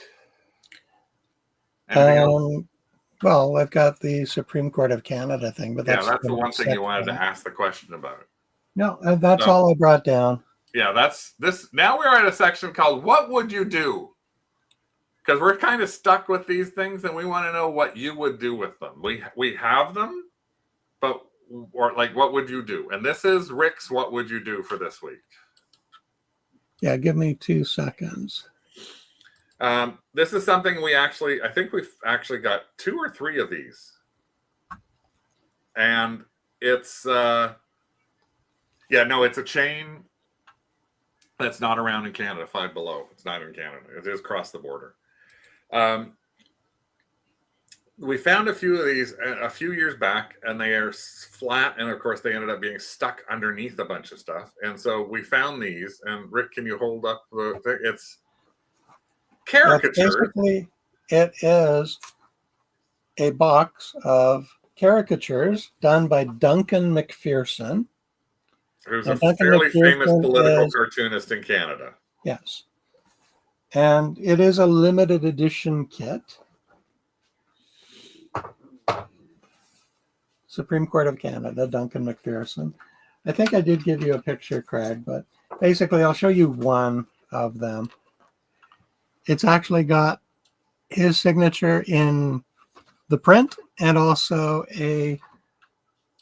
Well, I've got the Supreme Court of Canada thing, but that's the one thing you wanted to ask the question about. No, that's all I brought down. Yeah, that's this. Now we're at a section called "What Would You Do?" Because we're kind of stuck with these things, and we want to know what you would do with them. We have them, but what would you do? And this is Rick's "What Would You Do" for this week. Yeah, give me 2 seconds. This is something I think we've actually got 2 or 3 of these. And it's, it's a chain that's not around in Canada, Five Below. It's not in Canada. It is across the border. We found a few of these a few years back, and they are flat, and of course they ended up being stuck underneath a bunch of stuff. And so we found these, and Rick, can you hold up the thing? It's caricatures. Basically, it is a box of caricatures done by Duncan McPherson, who's a fairly famous political cartoonist in Canada. Yes. And it is a limited edition kit. Supreme Court of Canada, Duncan McPherson. I think I did give you a picture, Craig, but basically I'll show you one of them. It's actually got his signature in the print and also a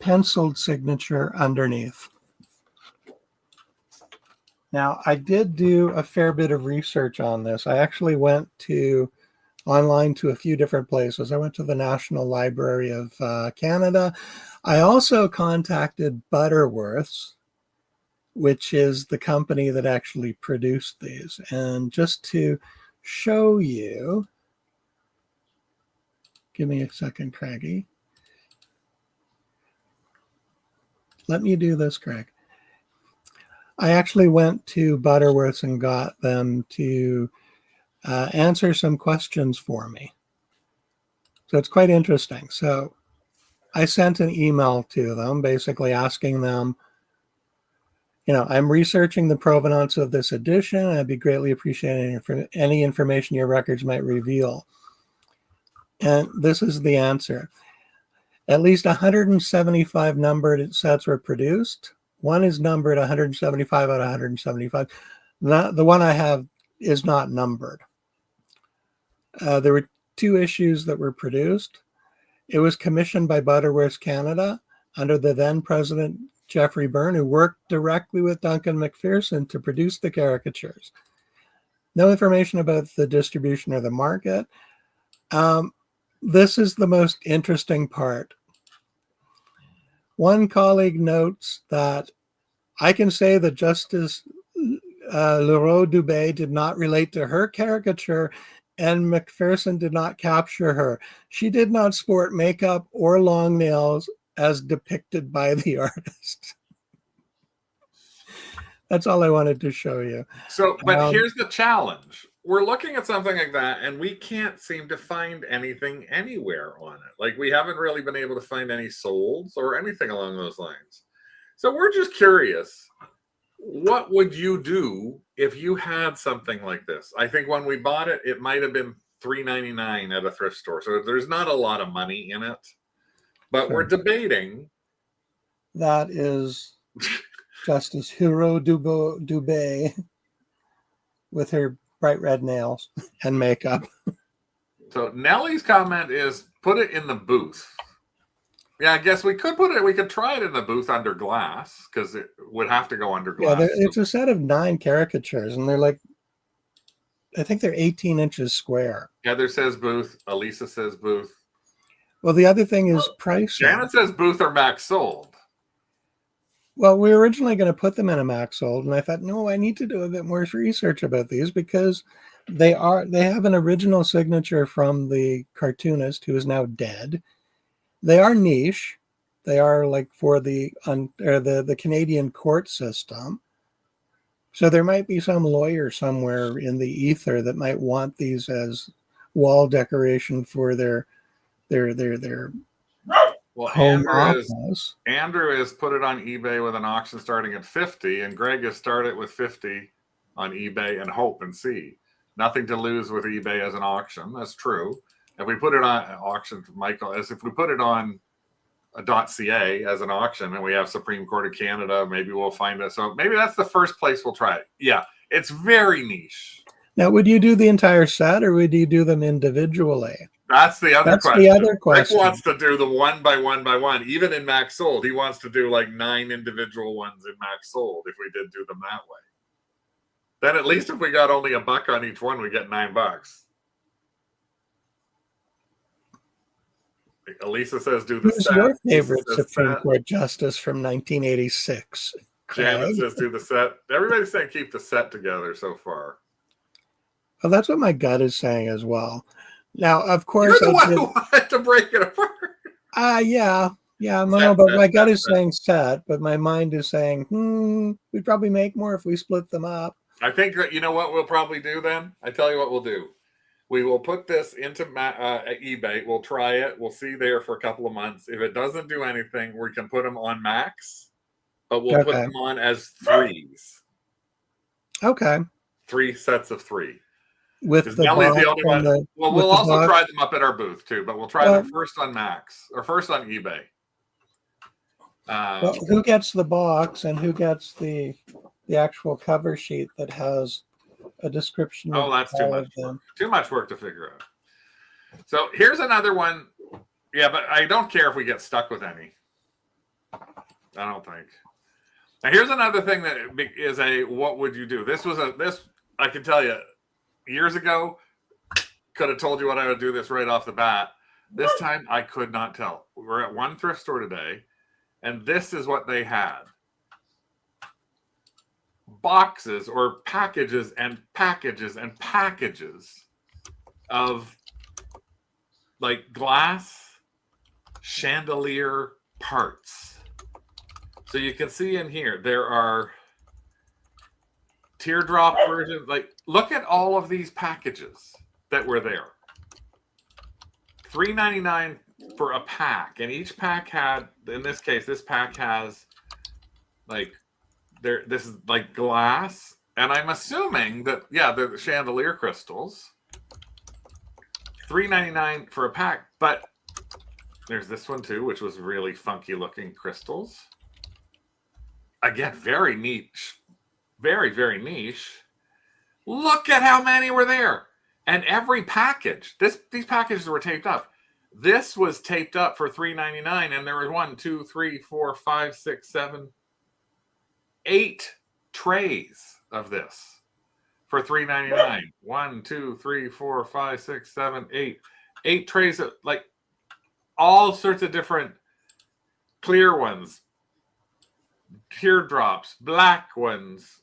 penciled signature underneath. Now, I did do a fair bit of research on this. I actually went online to a few different places. I went to the National Library of Canada. I also contacted Butterworths, which is the company that actually produced these. And just to show you, give me a second, Craigie. Let me do this, Craig. I actually went to Butterworths and got them to answer some questions for me. So it's quite interesting. So I sent an email to them basically asking them, I'm researching the provenance of this edition. I'd be greatly appreciating any information your records might reveal. And this is the answer. At least 175 numbered sets were produced. One is numbered 175 out of 175. The one I have is not numbered. There were 2 issues that were produced. It was commissioned by Butterworths Canada under the then president Jeffrey Byrne, who worked directly with Duncan McPherson to produce the caricatures. No information about the distribution or the market. This is the most interesting part. One colleague notes that I can say that Justice Leroux Dubé did not relate to her caricature and McPherson did not capture her. She did not sport makeup or long nails as depicted by the artist. That's all I wanted to show you. So, but here's the challenge. We're looking at something like that, and we can't seem to find anything anywhere on it. Like, we haven't really been able to find any solds or anything along those lines. So we're just curious. What would you do if you had something like this? I think when we bought it, it might have been $3.99 at a thrift store. So there's not a lot of money in it. But we're debating. That is Justice Hero Dubé with her bright red nails and makeup. So Nellie's comment is put it in the booth. Yeah, I guess we could we could try it in the booth under glass because it would have to go under glass. Yeah, it's a set of 9 caricatures and they're like, I think they're 18 inches square. Heather says booth. Elisa says booth. Well, the other thing is pricing. Janet says booth or max sold. Well, we were originally going to put them in a max sold, and I thought, no, I need to do a bit more research about these because they have an original signature from the cartoonist who is now dead. They are niche. They are like for the Canadian court system. So there might be some lawyer somewhere in the ether that might want these as wall decoration for their well, home Andrew office. is put it on eBay with an auction starting at 50, and Greg has started with 50 on eBay and hope and see. Nothing to lose with eBay as an auction. That's true. If we put it on auction, Michael, as if we put it on a .ca as an auction and we have Supreme Court of Canada, maybe we'll find it. So maybe that's the first place we'll try it. Yeah, it's very niche. Now, would you do the entire set or would you do them individually? That's the other question. The other question. Rick wants to do the one by one by one. Even in Max Sold, he wants to do like 9 individual ones in Max Sold if we did do them that way. Then at least if we got only $1 on each one, we get $9. Elisa says do the Who's set. your favorite Supreme Court justice from 1986? Janet says do the set. Everybody's saying keep the set together so far. Well, that's what my gut is saying as well. Now, of course, you're the one who wanted to break it apart. Yeah, no, but my gut is saying set, but my mind is saying, we'd probably make more if we split them up. I think that, you know what we'll probably do then? I tell you what we'll do. We will put this into eBay. We'll try it. We'll see there for a couple of months. If it doesn't do anything, we can put them on Max, but we'll put them on as 3s. Okay. 3 sets of 3. With the only one. We'll also try them up at our booth too, but we'll try them first on Max or first on eBay. Well, who gets the box and who gets the actual cover sheet that has a description? That's too much work. Too much work to figure out. So here's another one. Yeah, but I don't care if we get stuck with any. I don't think. Now here's another thing that is what would you do? This I can tell you. Years ago, could have told you what I would do this right off the bat. This time, I could not tell. We're at one thrift store today, And this is what they had. Boxes or packages and packages and packages of like glass chandelier parts. So you can see in here, there are teardrop versions. Like, look at all of these packages that were there. $3.99 for a pack, and each pack had, in this case, this pack has like this is like glass, and I'm assuming that they're the chandelier crystals. $3.99 for a pack, but there's this one too, which was really funky looking crystals. Again, very niche, very, very niche. Look at how many were there. And every package, these packages were taped up. This was taped up for $3.99, and there was 1, 2, 3, 4, 5, 6, 7, 8 trays of this for $3.99. 1, 2, 3, 4, 5, 6, 7, 8. 8 trays of like all sorts of different clear ones, teardrops, black ones,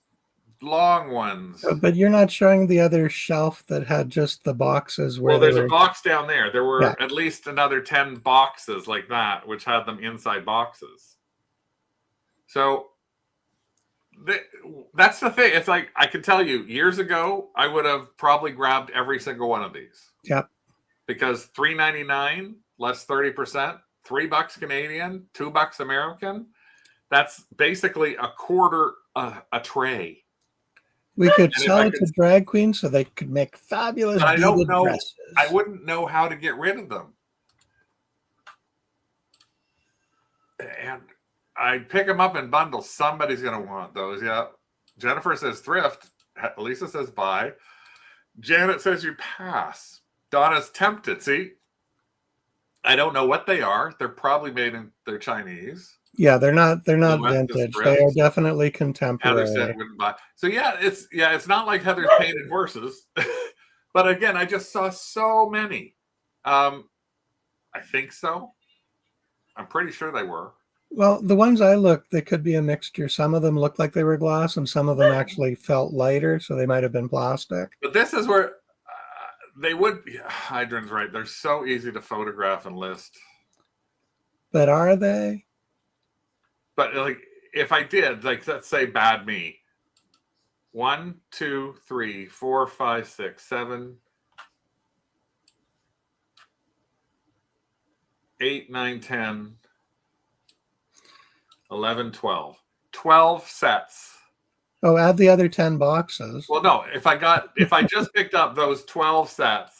long ones. But you're not showing the other shelf that had just the boxes where there's a box down there. There were at least another 10 boxes like that, which had them inside boxes. So that's the thing. It's like, I can tell you, years ago, I would have probably grabbed every single one of these. Yep. Because $3.99 less 30%, $3 Canadian, $2 American. That's basically a quarter a tray. We could sell it to drag queens so they could make fabulous beaded dresses. I wouldn't know how to get rid of them. And I'd pick them up in bundles. Somebody's going to want those. Yeah. Jennifer says thrift. Lisa says buy. Janet says you pass. Donna's tempted. See? I don't know what they are. They're probably they're Chinese. Yeah, they're not vintage. They are definitely contemporary. Heather said wouldn't buy. So it's not like Heather's painted horses. But again, I just saw so many. I think so. I'm pretty sure they were. Well, the ones I looked, they could be a mixture. Some of them looked like they were glass, and some of them actually felt lighter, so they might have been plastic. But this is where they would be. Hydran's right. They're so easy to photograph and list. But are they? But like, if I did, like, let's say bad me. 1, 2, 3, 4, 5, 6, 7, 8, 9, 10, 11, 12. 12 sets. Oh, add the other 10 boxes. Well, no, if I just picked up those 12 sets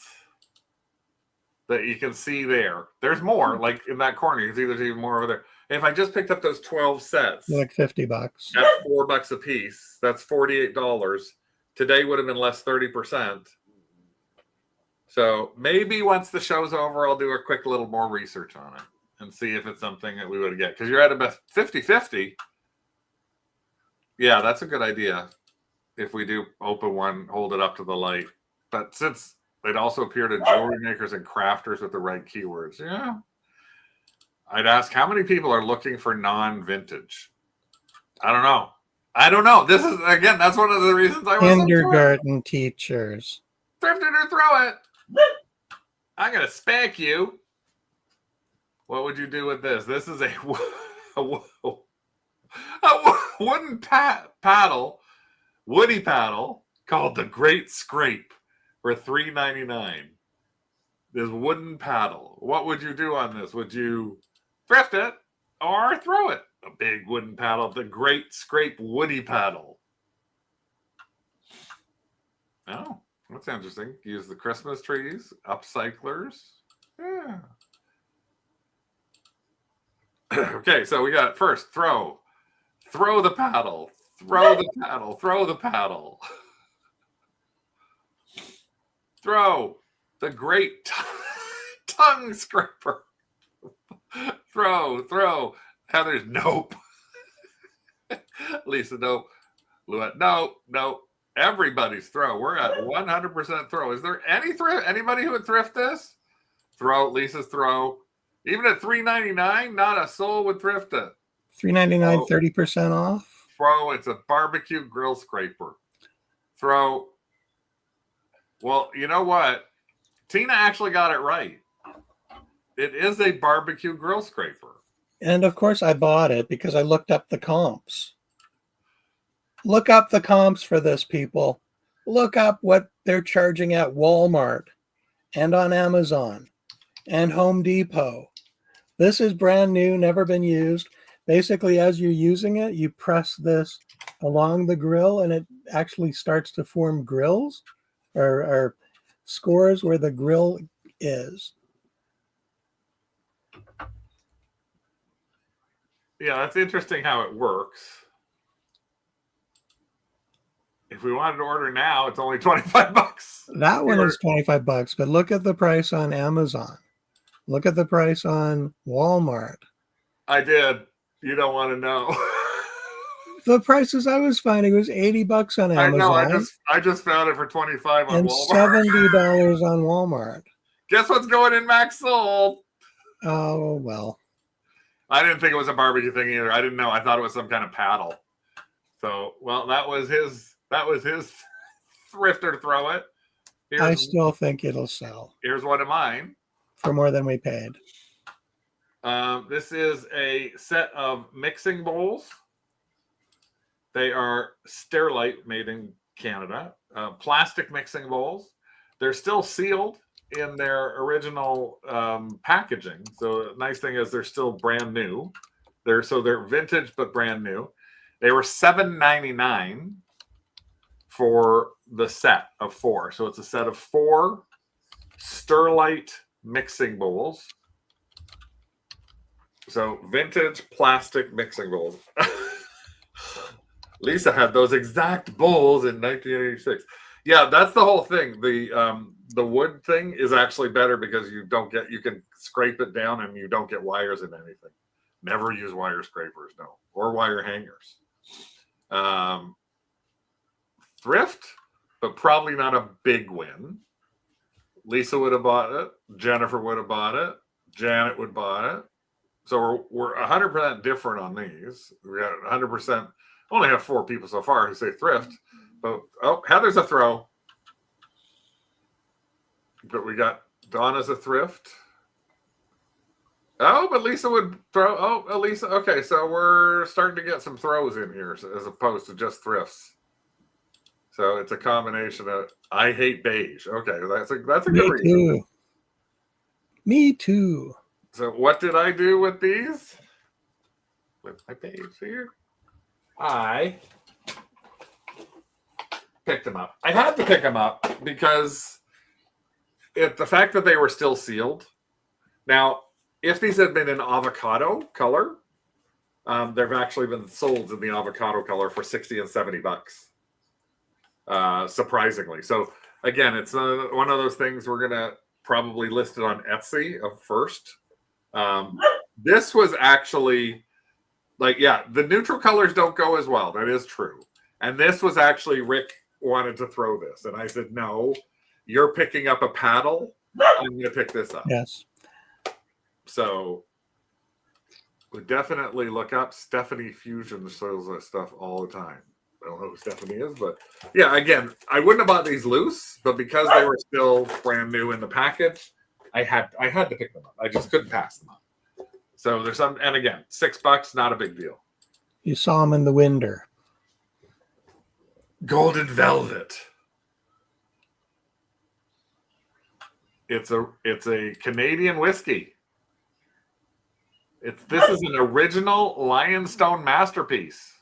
that you can see there, there's more, like in that corner. You can see there's even more over there. If I just picked up those 12 sets, like $50, that's $4 a piece. That's $48. Today would have been less 30%. So maybe once the show's over, I'll do a quick little more research on it and see if it's something that we would get. Because you're at about 50-50. Yeah, that's a good idea. If we do open one, hold it up to the light. But since they'd also appear to jewelry makers and crafters with the right keywords, yeah. I'd ask how many people are looking for non-vintage. I don't know. This is, again, that's one of the reasons I was kindergarten teachers. Thrift it or throw it. I'm gonna spank you. What would you do with this? This is a wooden paddle, woody paddle called the Great Scrape for $3.99. This wooden paddle. What would you do on this? Would you thrift it or throw it? A big wooden paddle, the Great Scrape woody paddle. Oh, that's interesting. Use the Christmas trees, upcyclers. Yeah. Okay, so we got first throw the paddle, throw the paddle, throw the paddle. Throw the Great Tongue Scraper. Throw. Heather's nope. Lisa, nope. Luette, nope. Everybody's throw. We're at 100% throw. Is there anybody who would thrift this? Throw. Lisa's throw. Even at $3.99, not a soul would thrift it. $3.99, 30% off. Throw, it's a barbecue grill scraper. Throw. Well, you know what? Tina actually got it right. It is a barbecue grill scraper. And of course I bought it because I looked up the comps. Look up the comps for this, people. Look up what they're charging at Walmart and on Amazon and Home Depot. This is brand new, never been used. Basically, as you're using it, you press this along the grill and it actually starts to form grills or scores where the grill is. Yeah, that's interesting how it works. If we wanted to order now, it's only $25. That one is $25, but look at the price on Amazon. Look at the price on Walmart. I did. You don't want to know. The prices I was finding was $80 on Amazon. I know. I just found it for $25 on and Walmart. $70 on Walmart. Guess what's going in Max Sold? Oh well. I didn't think it was a barbecue thing either. I didn't know. I thought it was some kind of paddle. So, well, that was his thrift or throw it. I still think it'll sell. Here's one of mine. For more than we paid. This is a set of mixing bowls. They are Sterilite, made in Canada. Plastic mixing bowls. They're still sealed in their original packaging. So the nice thing is they're still brand new. They're vintage but brand new. They were $7.99 for the set of 4. So it's a set of 4 Sterilite mixing bowls. So vintage plastic mixing bowls. Lisa had those exact bowls in 1986. Yeah, that's the whole thing. The wood thing is actually better because you can scrape it down and you don't get wires in anything. Never use wire scrapers, no, or wire hangers. Thrift, but probably not a big win. Lisa would have bought it. Jennifer would have bought it. Janet would buy it. So we're 100% different on these. We got 100%. Only have 4 people so far who say thrift. But Heather's a throw. But we got Donna's a thrift. Oh, but Lisa would throw. Oh, Elisa. Okay, so we're starting to get some throws in here as opposed to just thrifts. So it's a combination of I hate beige. Okay, that's a good reason. Me too. So what did I do with these? With my beige here? I picked them up. I had to pick them up because the fact that they were still sealed. Now, if these had been in avocado color, they've actually been sold in the avocado color for $60 and $70. Surprisingly. So again, it's one of those things we're going to probably list it on Etsy first. This was actually the neutral colors don't go as well. That is true. And this was actually Rick wanted to throw this. And I said, no, you're picking up a paddle. I'm going to pick this up. Yes. So we definitely look up Stephanie Fusion sells that stuff all the time. I don't know who Stephanie is, but yeah, again, I wouldn't have bought these loose, but because they were still brand new in the package, I had to pick them up. I just couldn't pass them up. So there's some, and again, $6, not a big deal. You saw them in the window. Golden Velvet. It's a Canadian whiskey. This is an original Lionstone masterpiece.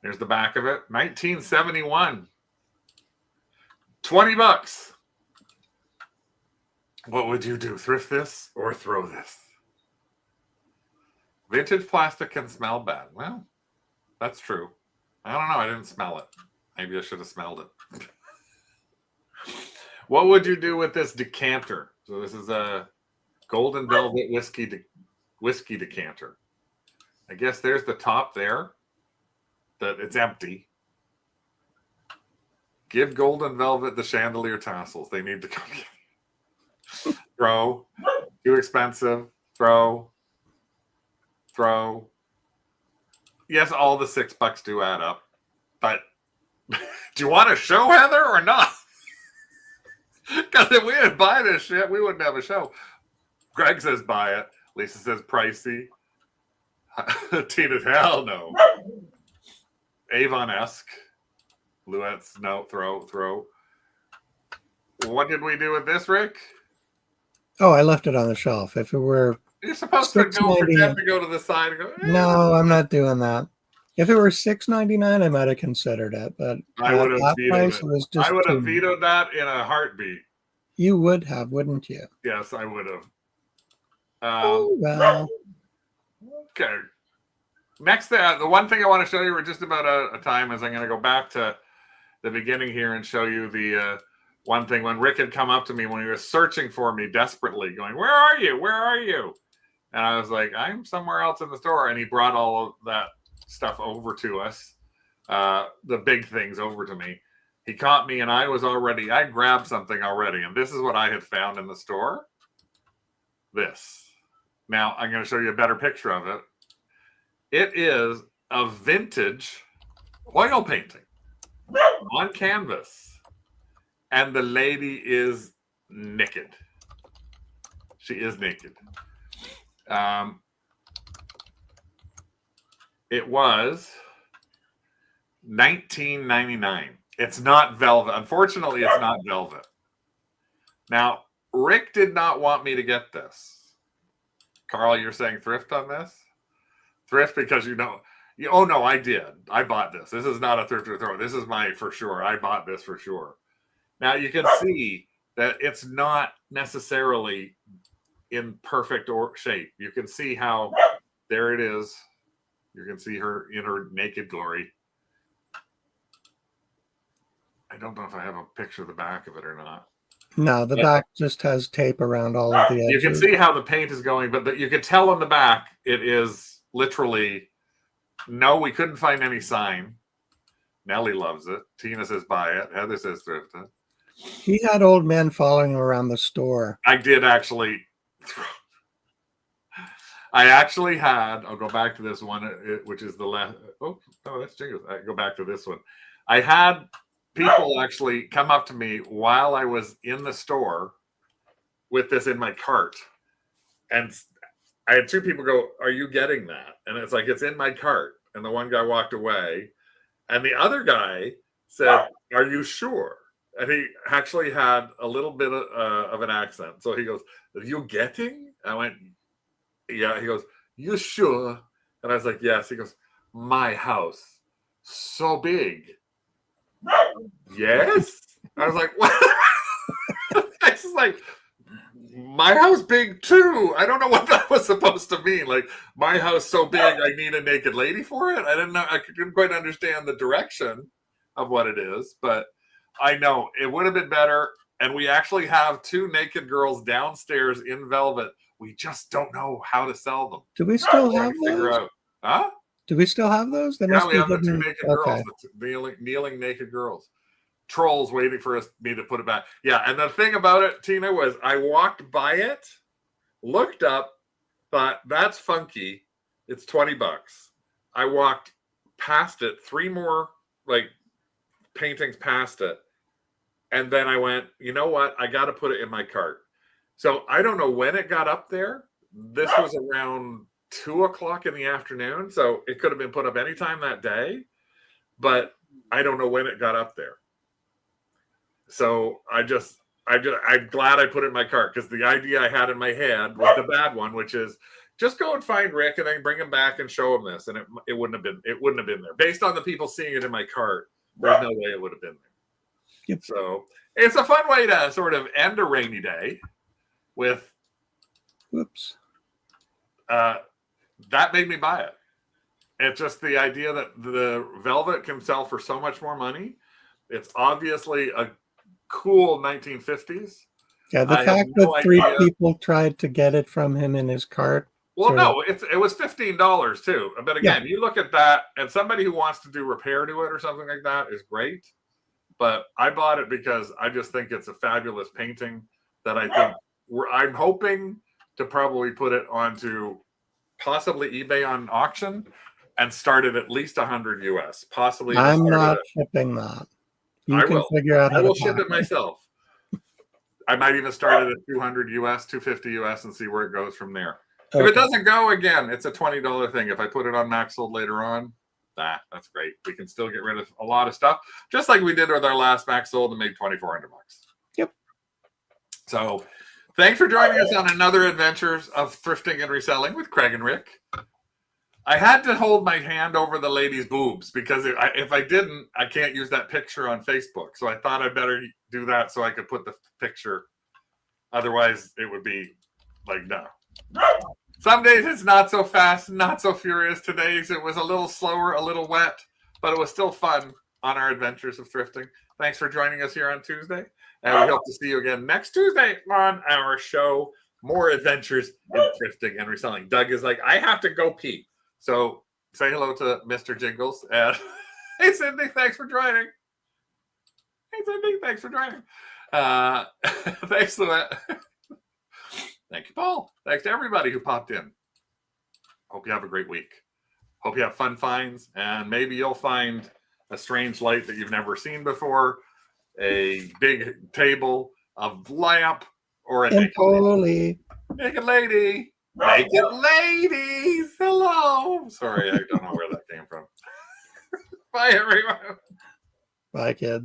There's the back of it. 1971. $20. What would you do? Thrift this or throw this? Vintage plastic can smell bad. Well, that's true. I don't know. I didn't smell it. Maybe I should have smelled it. What would you do with this decanter? So this is a Golden Velvet whiskey decanter. I guess there's the top there. That it's empty. Give Golden Velvet the chandelier tassels. They need to come in. Throw. Too expensive. Throw. yes, all the $6 do add up. But do you want a show, Heather, or not? Because if we didn't buy this shit, we wouldn't have a show. Greg says buy it. Lisa says pricey. Tina's hell no. Avon-esque. Luette's no, throw. What did we do with this, Rick? Oh, I left it on the shelf. If it were You're supposed to go pretend to go to the side and go, No, I'm not doing that. If it were $6.99, I might have considered it, but I would have vetoed it. It was just I would have vetoed that in a heartbeat. You would have, wouldn't you? Yes, I would have. Oh, well. Okay. Next, the one thing I want to show you, we're just about out of time, is I'm going to go back to the beginning here and show you the one thing when Rick had come up to me when he was searching for me desperately, going, "Where are you? Where are you?" And I was like, "I'm somewhere else in the store." And he brought all of that stuff over to us, the big things over to me. He caught me, and I grabbed something already, and this is what I had found in the store. This. Now, I'm going to show you a better picture of it. It is a vintage oil painting on canvas, and the lady is naked. She is naked. It was $19.99. It's not velvet. Unfortunately, it's not velvet. Now, Rick did not want me to get this. Carl, you're saying thrift on this? Thrift because oh no, I did. I bought this. This is not a thrift or throw. This is my for sure. I bought this for sure. Now you can see that it's not necessarily in perfect shape. You can see how there it is. You can see her in her naked glory. I don't know if I have a picture of the back of it or not. No, the back just has tape around all of the edges. You can see how the paint is going, but you can tell on the back it is literally, no, we couldn't find any sign. Nellie loves it. Tina says buy it. Heather says thrift it. He had old men following him around the store. I did actually. I actually had, I'll go back to this one, which is the left. Oh, that's jingles. I go back to this one. I had people actually come up to me while I was in the store with this in my cart. And I had two people go, "Are you getting that?" And it's like, "It's in my cart." And the one guy walked away. And the other guy said, "Are you sure?" And he actually had a little bit of an accent. So he goes, "Are you getting?" I went, "Yeah." He goes, "You sure?" And I was like, "Yes." He goes, "My house, so big." Yes. I was like, "What?" I was like, "My house big too." I don't know what that was supposed to mean. Like, my house so big, I need a naked lady for it. I didn't know. I couldn't quite understand the direction of what it is, but I know it would have been better. And we actually have two naked girls downstairs in velvet. We just don't know how to sell them. Do we still have those? Huh? Do we still have those? They must we have the two naked girls, kneeling naked girls. Trolls waiting for me to put it back. Yeah, and the thing about it, Tina, was I walked by it, looked up, thought, "That's funky. It's $20. I walked past it, three more paintings past it, and then I went, "You know what? I got to put it in my cart." So I don't know when it got up there. This was around 2:00 in the afternoon, so it could have been put up anytime that day, but I don't know when it got up there. So I'm glad I put it in my cart, because the idea I had in my head was the bad one, which is just go and find Rick and then bring him back and show him this, and it wouldn't have been there based on the people seeing it in my cart. There's no way it would have been there. Yep. So it's a fun way to sort of end a rainy day with. Whoops. That made me buy it. It's just the idea that the velvet can sell for so much more money. It's obviously a cool 1950s. Yeah, the fact that three people tried to get it from him in his cart. Well, no, it was $15 too. But again, you look at that, and somebody who wants to do repair to it or something like that is great. But I bought it because I just think it's a fabulous painting that I think I'm hoping to probably put it onto possibly eBay on auction, and start at least 100 US, possibly. Even I'm start not at shipping that. You I can will. figure out I how will to ship pack it myself. I might even start it at 200 US, 250 US, and see where it goes from there. Okay. If it doesn't go, again, it's a $20 thing. If I put it on Max Sold later on, that's great. We can still get rid of a lot of stuff, just like we did with our last Max Sold and made $2,400. Yep. So thanks for joining us on another adventures of thrifting and reselling with Craig and Rick. I had to hold my hand over the lady's boobs because if I didn't, I can't use that picture on Facebook. So I thought I better do that so I could put the picture. Otherwise, it would be like, no. Some days it's not so fast, not so furious. Today's it was a little slower, a little wet, but it was still fun on our adventures of thrifting. Thanks for joining us here on Tuesday. And we hope to see you again next Tuesday on our show, More Adventures in Thrifting and Reselling. Doug is like, I have to go pee. So say hello to Mr. Jingles. And hey, Cindy, thanks for joining. Hey, Cindy, thanks for joining. Thanks, Louette. Thank you, Paul. Thanks to everybody who popped in. Hope you have a great week. Hope you have fun finds, and maybe you'll find a strange light that you've never seen before, a big table, a lamp, or a naked lady. Naked lady. Naked ladies. Hello. Sorry, I don't know where that came from. Bye, everyone. Bye, kids.